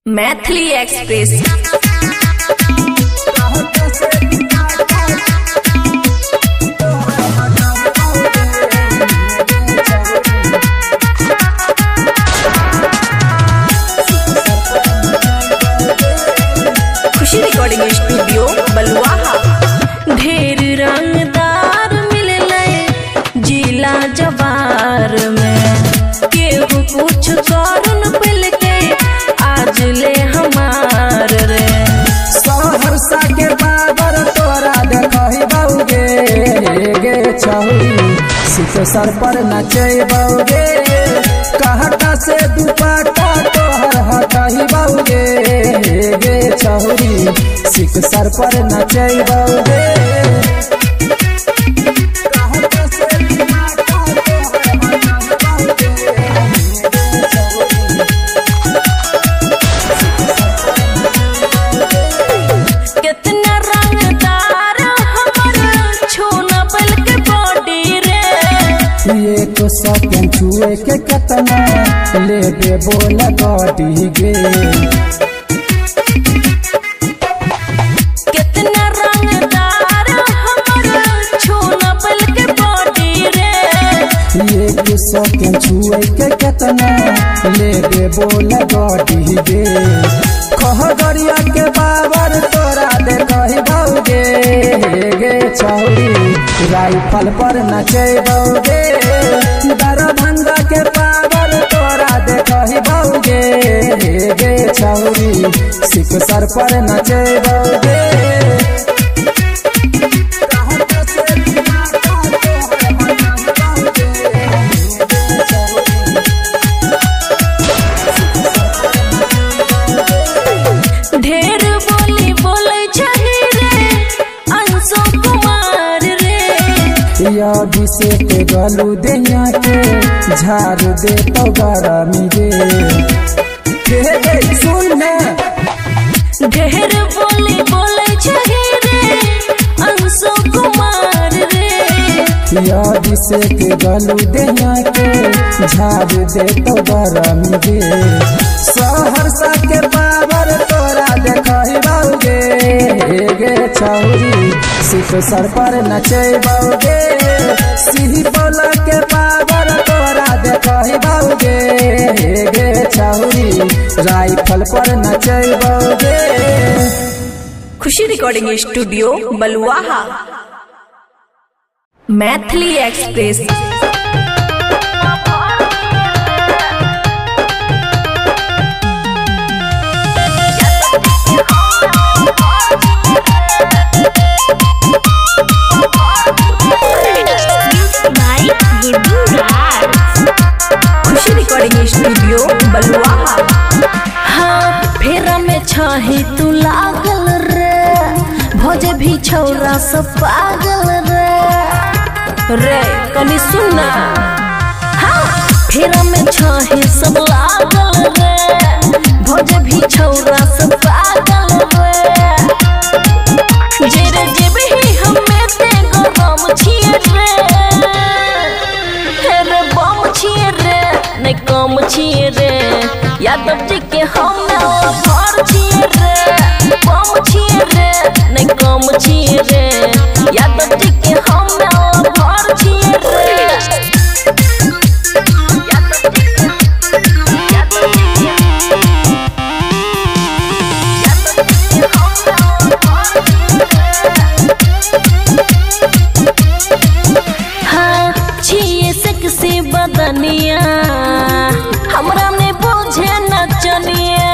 Maithili express. खुशी recording studio बलुआहा। ढेर रंगदार मिले जिला जवार में, केहू कुछ करन पल के आज ले हमार रे। सहरसा के बाबर तोरा देखही बउगे गे छौरी, सिख सर पर नचै बउगे, कहता से दुपट्टा तोहर हटही बउगे गे छौरी, सिख सर पर नचै बउगे। एक सेकंड छुए के कितना लेबे बोल बॉडी गे, कितना रंगदार हमर छूना पल के बॉडी रे। एक सेकंड छुए के कितना लेबे बोल बॉडी गे। खगड़िया के बाबर तोरा देखही बउगे गे छौरी, राइफल पर नचै बउगे, दरभंगा के पावर तोरा देखही बउगे गे छौरी, सिख सर पर नचै बउगे। ढेर बोली बोले छही रे अंशु कुमार रे, यादी से के गलू दैया के झाड़ दे तो गरमी गे सुन। ढेर बोली बोले छही रे अंशु कुमार रे, यादी से के गलू दैया के झाड़ दे तो गरमी गे। सहरसा के बाबर तोरा देखही बउगे गे छौरी, सिख सर पर नचै बउगे, सिहिपौला के बाबर तोरा देखही बउगे गे छौरी, राइफल पर नचै बउगे। खुशी रिकॉर्डिंग स्टूडियो बलुआहा। मैथिली एक्सप्रेस। खुशी रिकॉर्डिंग स्टूडियो बलुआहा। हाँ फेरा में छही तू लागल रे, भोजे भी छौरा सब पागल रे कनी सुनना। हाँ फेरा में छही सब लागल रे, भोजे भी छौरा सब पागल रे। जेरे जेबे ही हमें ते गरम छिए रे, हेरे बम छिए रे नहीं कम छिए रे। यादव जी के हम भर छिए रे, बम छिए रे नहीं कम छिए रे। यादव जी के हम भर छिए रे। हाँ छिए सेक्सी बदनिया, हमरा ने बुझे नचनिया,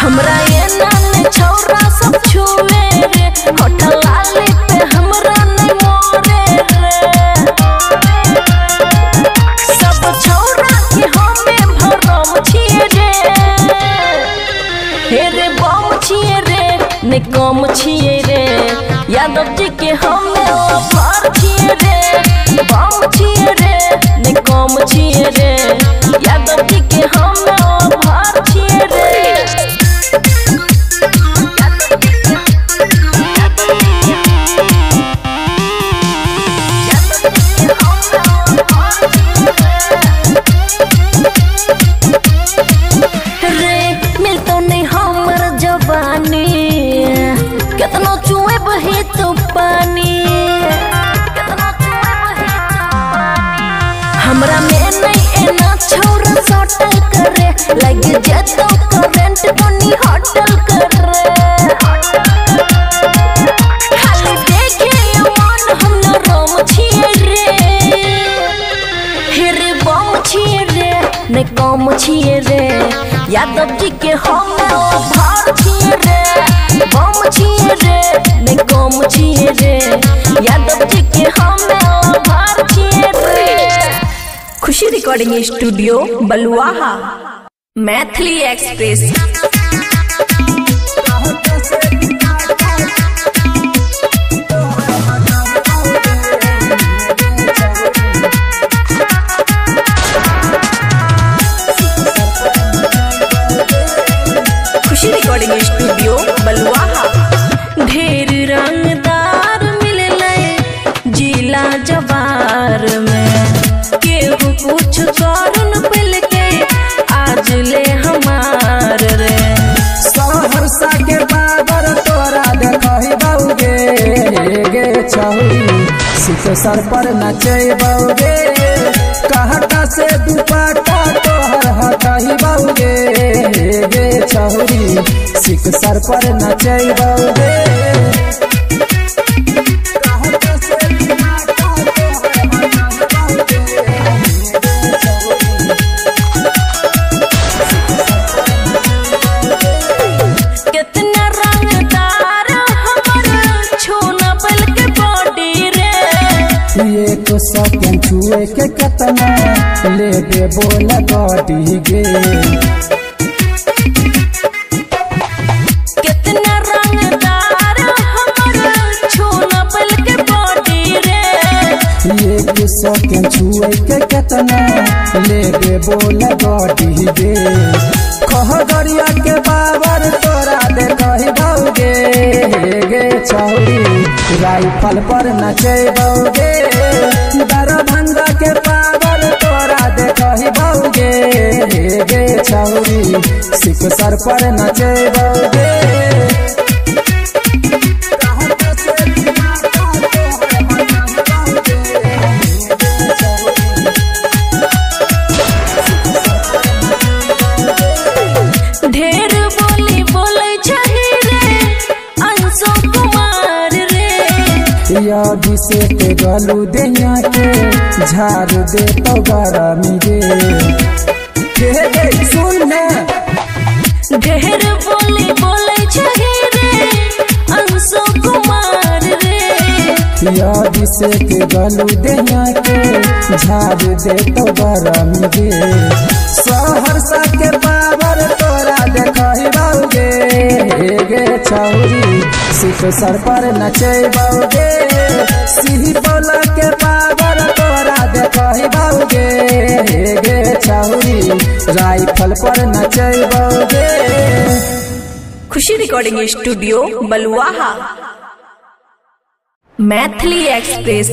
हमरा ये नाम छौरा सब छुए रे, होठ लाली पे हमरा ने मोरे रे। सब छौरा के हमें भरम छिए रे, हे रे बम छिए रे ने कम छिए रे। यादव जी के हमें भर छिए रे, बम छिए रे ने कम छिए रे। यादव जी के हमें भर छिए रे। ने कम छिए रे यादव जी के हम भार छिए रे बम छिए रे ने कम छिए रे यादव जी के हम भार छिए रे। खुशी रिकॉर्डिंग स्टूडियो बलुआहा मैथिली एक्सप्रेस। खुशी रिकॉर्डिंग स्टूडियो बलुआहा। ढेर रंगदार मिले जिला जवार में केहू कुछ करन पल के आज ले हमार रे। सहरसा के बाबर तोरा देखही बउगे गे छौरी सिख सर पर नचे बउगे कहता से दुपट्टा तोहर हटाही बउगे गे छौरी सिख सर पर नचे बउगे। कितना रंगदार हमर छोना पल के बॉडी रे एक सेकंड छुए के कितना ले दे बोल बॉडी गे। कितना रंगदार हमर छोना पल के बॉडी रे एक सेकंड छुए के कितना ले दे बोल बॉडी गे। खगड़िया के बाबर तोरा देखही बउगे गे छौरी राइफल पर नचे बउगे। दरभंगा के बाबर तोरा देखही बउगे गे छौरी सिख सर पर नचे बउगे। ढेर बोली बोले छही रे अंशु कुमार रे अभिषेक गलू दैया के झाड़ दे तो गरमी गे सुन। ढेर बोली बोले छही रे अंशु कुमार रे अभिषेक गलू दैया के झाड़ दे तो गरमी गे। सहरसा के बाबर तोरा देखही बउगे गे छौरी सिख सर पर नचे बउगे। सिही बोला के बाबर तोरा देखही बउगे गे छौरी राइफल पर नचे बउगे। खुशी रिकॉर्डिंग स्टूडियो बलुआहा मैथिली एक्सप्रेस।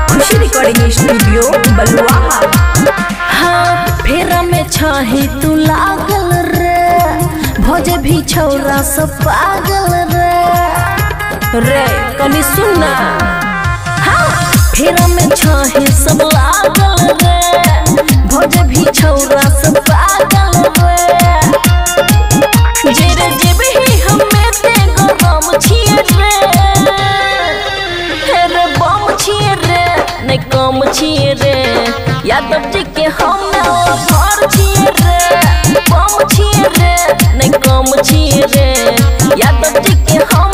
खुशी रिकॉर्डिंग स्टूडियो बलुआहा। हाँ फेरा में छही तू लागल रे भोजे भी छौरा सब पागल रे कनी सुनना। हाँ फेरा में छही सब लागल रे भोजे भी छौरा सब पागल रे। जेरे जेबे ही हमें ते गरम छिए रे बम छिए रे ने कम छिए रे यादव जी के हम भार छिए रे बम छिए रे ने कम छिए रे यादव जी के हम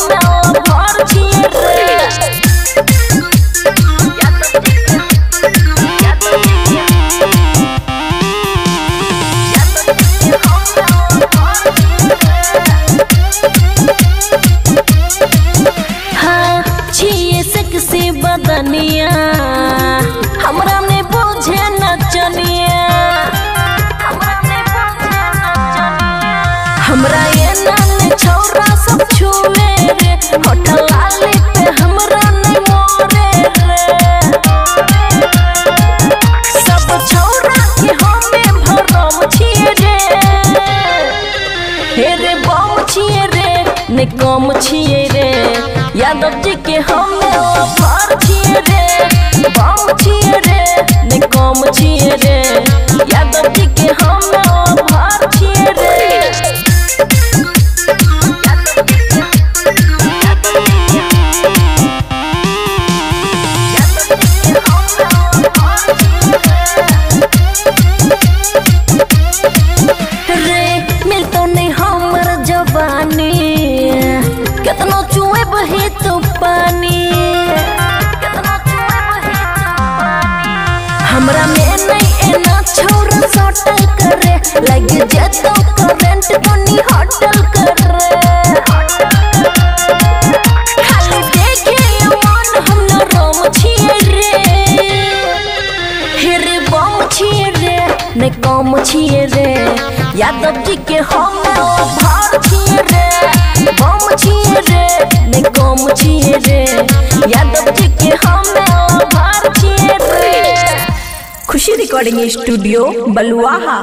भार छिए रे। हाँ छिए सेक्सी बदनिया हमरा ने बुझे नचनिया हमरा ये नान छौरा सब छुए रे होठल लाली पे हमरा ने मोरे रे। सब छौरा के हमें भरम छिए रे हे रे बम छिए रे ने कम छिए रे यादव जी के हम भार छिए रे बम छिए रे ने कम छिए रे यादव जी के हम भार छिए रे कितना चुए बहे तो पानी हमरा में नहीं एना छोरा सटल करे लगे जतो करंट बनी होटल करे खाली देखे मन हम न रोम छिए रे हेरे बम छिए रे ने कम छिए रे यादव जी के हम भार छिए रे बम छिए रे ने कम छिए रे यादव जी के हम भार छिए रे। खुशी रिकॉर्डिंग स्टूडियो बलुआहा।